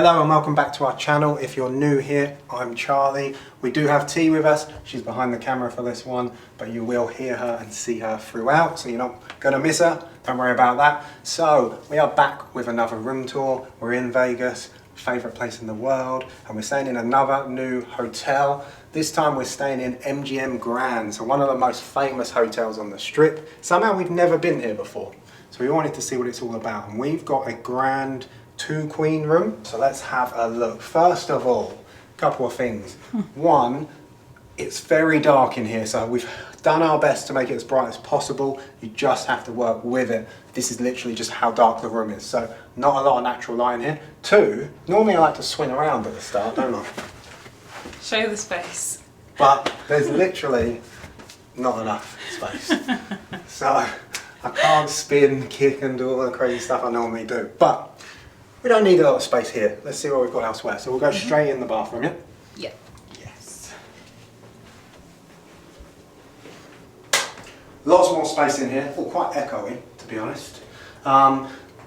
Hello and welcome back to our channel. If you're new here, I'm Charlie. We do have T with us. She's behind the camera for this one, but you will hear her and see her throughout, so you're not going to miss her. Don't worry about that. So we are back with another room tour. We're in Vegas, favourite place in the world, and we're staying in another new hotel. This time we're staying in MGM Grand, so one of the most famous hotels on the Strip. Somehow we've never been here before, so we wanted to see what it's all about. And we've got a grand 2-queen room, so let's have a look. First of all, a couple of things. One, it's very dark in here, so we've done our best to make it as bright as possible. You just have to work with it. This is literally just how dark the room is, so not a lot of natural light in here. Two, normally I like to swing around at the start, don't I? Show the space. But there's literally not enough space. So I can't spin, kick and do all the crazy stuff I normally do. But we don't need a lot of space here. Let's see what we've got elsewhere. So we'll go straight in the bathroom, yeah? Yeah. Yes. Lots more space in here. Oh, quite echoey, to be honest.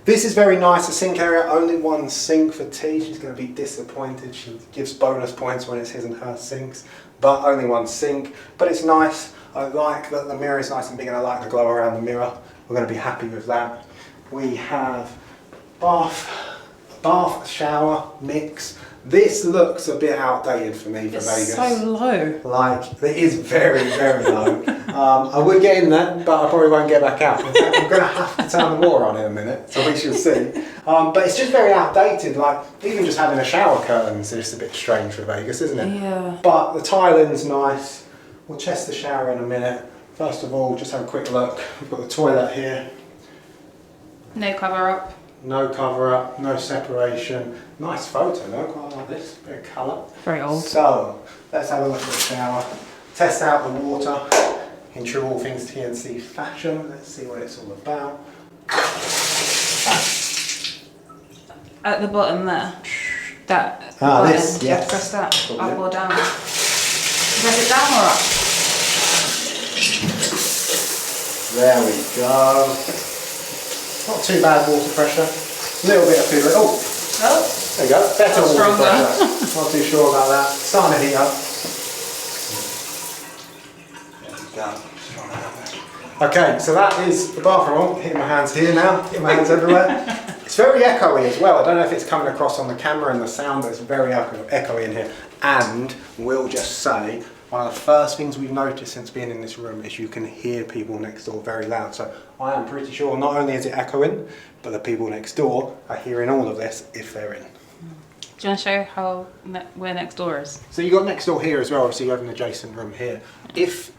This is very nice, the sink area. Only one sink for T. She's going to be disappointed. She gives bonus points when it's his and her sinks. But only one sink. But it's nice. I like that the mirror is nice and big and I like the glow around the mirror. We're going to be happy with that. We have bath shower mix. This looks a bit outdated for me for Vegas. It's so low. Like, it is very, very low. I would get in there, but I probably won't get back out. In fact, I'm going to have to turn the water on in a minute, so we shall see. But it's just very outdated. Like, even just having a shower curtain is just a bit strange for Vegas, isn't it? Yeah. But the tiling's nice. We'll test the shower in a minute. First of all, just have a quick look. We've got the toilet here. No cover up. No cover up, no separation. Nice photo though, quite like this, bit of colour. Very old. So, let's have a look at the shower. Test out the water in true all things TNC fashion. Let's see what it's all about. At the bottom there. That Ah, button. this, You have to yes. press that, Probably. up or down. Press it down or up? There we go. Not too bad water pressure. A little bit of figure. Oh! Oh. There you go. Better water Stronger. pressure. Not too sure about that. Starting to heat up. There we go. Okay, so that is the bathroom. Oh, hitting my hands here now. Hitting my hands everywhere. It's very echoey as well. I don't know if it's coming across on the camera and the sound, but it's very echoey in here. And we'll just say, one of the first things we've noticed since being in this room is you can hear people next door very loud. So I am pretty sure not only is it echoing, but the people next door are hearing all of this if they're in. Do you want to show how where next door is? So you got next door here as well, obviously you have an adjacent room here. If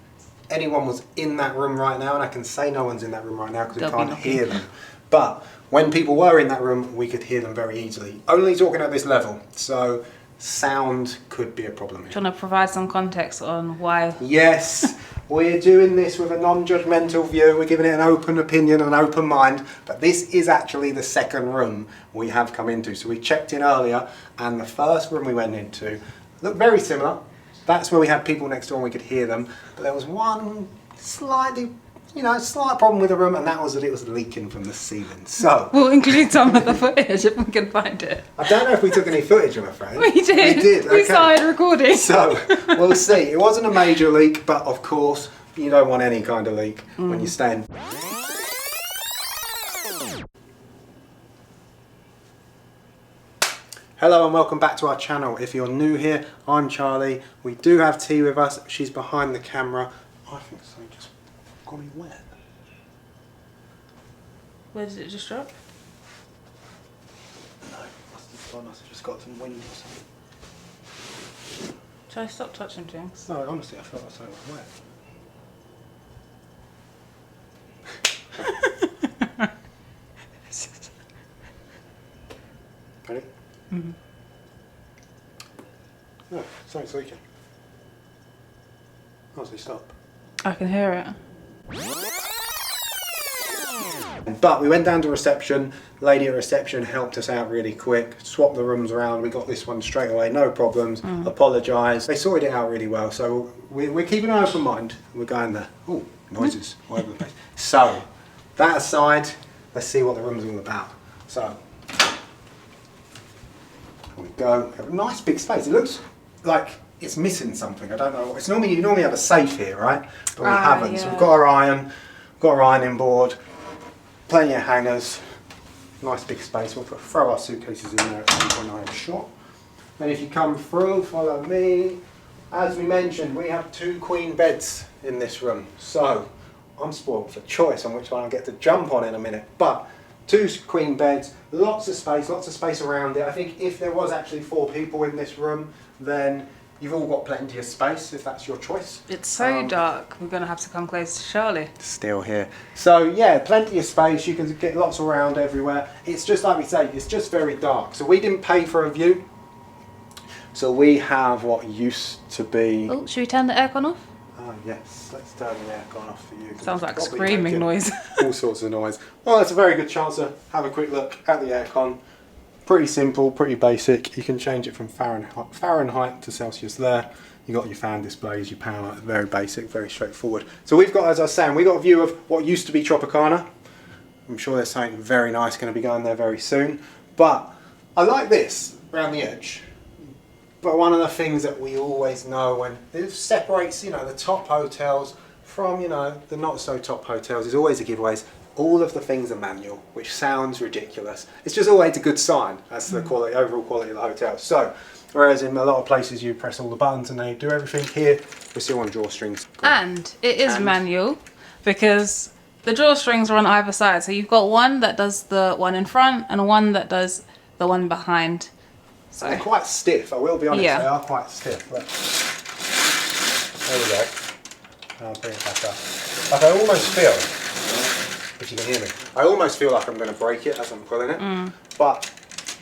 anyone was in that room right now, and I can say no one's in that room right now because we can't hear them, but when people were in that room, we could hear them very easily. Only talking at this level, so sound could be a problem here. Do you want to provide some context on why? Yes, we're doing this with a non-judgmental view. We're giving it an open opinion and an open mind, but this is actually the second room we have come into. So we checked in earlier, and the first room we went into looked very similar. That's where we had people next door and we could hear them, but there was one slight problem with the room, and that was that it was leaking from the ceiling. So We'll include some of the footage if we can find it. I don't know if we took any footage, I'm afraid. We did. We did. We Okay. started recording. So we'll see. It wasn't a major leak, but of course you don't want any kind of leak when you're staying. Hello and welcome back to our channel. If you're new here, I'm Charlie. We do have T with us. She's behind the camera. I think something just got me wet. Where did it just drop? No, I must have just got some wind or something. Shall I stop touching things? No, honestly, I felt like something was wet. Ready? Mm-hmm. No, something's leaking. Honestly, stop. I can hear it. But we went down to reception. Lady at reception helped us out really quick, swapped the rooms around. We got this one straight away, no problems. Apologised. They sorted it out really well. So we're keeping an open mind. We're going there. Oh, noises all over the place. So that aside, let's see what the room's all about. So we go. We have a nice big space. It looks like it's missing something. I don't know. It's normally you normally have a safe here, right? But we haven't. Yeah. So we've got our ironing board, plenty of hangers, nice big space. We'll throw our suitcases in there at some point, I'm sure. Then if you come through, follow me. As we mentioned, we have 2 queen beds in this room. So I'm spoiled for choice on which one I'll get to jump on in a minute. But 2 queen beds, lots of space around it. I think if there was actually 4 people in this room, then you've all got plenty of space if that's your choice. It's so dark. We're gonna have to come close to Charlie. Still here. So yeah, plenty of space. You can get lots around everywhere. It's just like we say, it's just very dark. So we didn't pay for a view. So we have what used to be. Oh, should we turn the aircon off? Oh yes, let's turn the aircon off for you. Sounds like Probably screaming making noise. all sorts of noise. Well, that's a very good chance to have a quick look at the aircon. Pretty simple, pretty basic. You can change it from Fahrenheit to Celsius there. You got your fan displays, your power, very basic, very straightforward. So we've got, as I was saying, we've got a view of what used to be Tropicana. I'm sure there's something very nice going to be going there very soon. But I like this around the edge. But one of the things that we always know when it separates, you know, the top hotels from, you know, the not so top hotels is always the giveaways. All of the things are manual, which sounds ridiculous. It's just always a good sign as to the quality, overall quality of the hotel. So, whereas in a lot of places you press all the buttons and they do everything, here we're still on drawstrings. And it is manual because the drawstrings are on either side. So you've got one that does the one in front and one that does the one behind. So they're quite stiff, I will be honest, Yeah. they are quite stiff. Look. There we go. I'll bring it back up. Like I almost feel, if you can hear me, I almost feel like I'm going to break it as I'm pulling it, but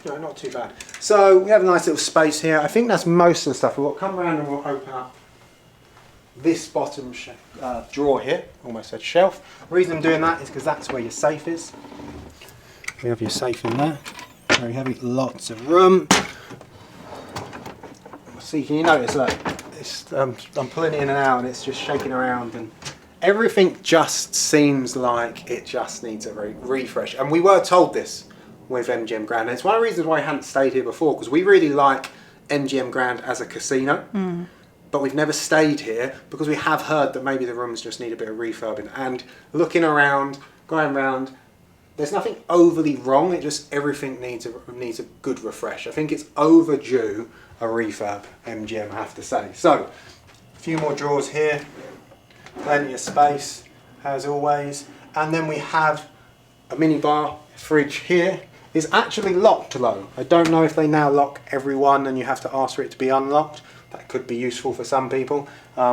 you know, not too bad. So we have a nice little space here. I think that's most of the stuff. We'll come around and we'll open up this bottom drawer here, almost said shelf. The reason I'm doing that is because that's where your safe is. We have your safe in there. Very heavy, lots of room. See, can you notice that I'm pulling it in and out and it's just shaking around and everything just seems like it just needs a refresh. And we were told this with MGM Grand. And it's one of the reasons why I hadn't stayed here before, because we really like MGM Grand as a casino. But we've never stayed here because we have heard that maybe the rooms just need a bit of refurbing. And looking around, going around, there's nothing overly wrong. It just everything needs a good refresh. I think it's overdue a refurb, MGM, I have to say. So, a few more drawers here, plenty of space as always, and then we have a mini bar fridge here. It's actually locked though. I don't know if they now lock every one and you have to ask for it to be unlocked. That could be useful for some people.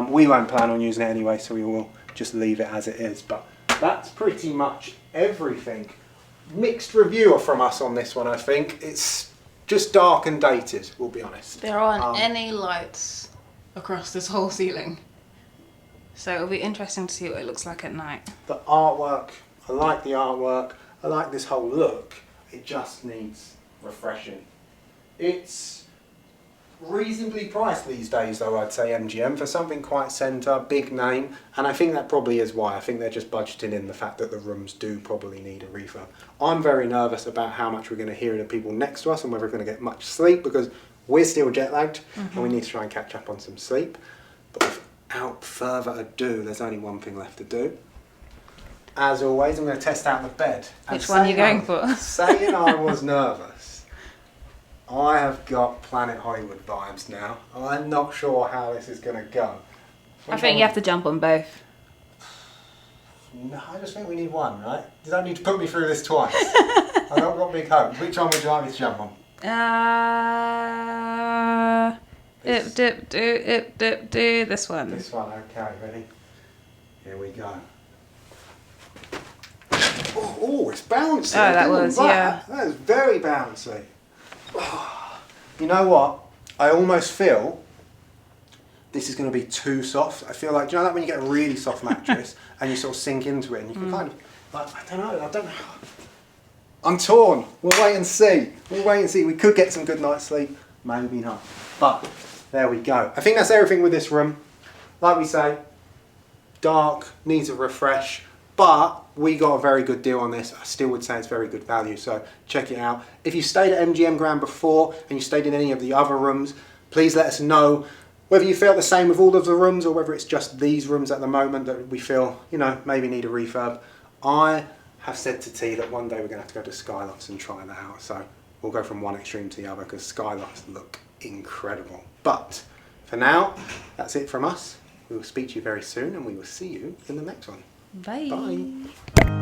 We won't plan on using it anyway, so we will just leave it as it is. But that's pretty much everything. Mixed review from us on this one, I think. It's just dark and dated, we'll be honest. there aren't any lights across this whole ceiling. So it'll be interesting to see what it looks like at night. The artwork, I like the artwork. I like this whole look. It just needs refreshing. It's reasonably priced these days though, I'd say, MGM, for something quite centre, big name, and I think that probably is why. I think they're just budgeting in the fact that the rooms do probably need a refurb. I'm very nervous about how much we're going to hear of the people next to us and whether we're going to get much sleep, because we're still jet lagged and we need to try and catch up on some sleep. But without further ado, there's only one thing left to do. As always, I'm going to test out the bed. Which one are you going for? Saying I was nervous, I have got Planet Hollywood vibes now. I'm not sure how this is going to go. I think you have to jump on both. No, I just think we need one, right? You don't need to put me through this twice. I've not got big hopes. Which one would you like me to jump on? Do this one. This one, okay, ready? Here we go. Oh, it's bouncy. Oh, that was, yeah. That is very bouncy. You know what? I almost feel this is going to be too soft. I feel like, do you know that when you get a really soft mattress and you sort of sink into it and you can kind of, like, I don't know. I'm torn. We'll wait and see. We could get some good night's sleep. Maybe not. But there we go. I think that's everything with this room. Like we say, dark, needs a refresh. but we got a very good deal on this. I still would say it's very good value, so check it out. If you stayed at MGM Grand before and you stayed in any of the other rooms, please let us know whether you felt the same with all of the rooms or whether it's just these rooms at the moment that we feel, you know, maybe need a refurb. I have said to T that one day we're going to have to go to Skylofts and try that out, so we'll go from one extreme to the other because Skylofts look incredible. But for now, that's it from us. We will speak to you very soon and we will see you in the next one. Bye. Bye.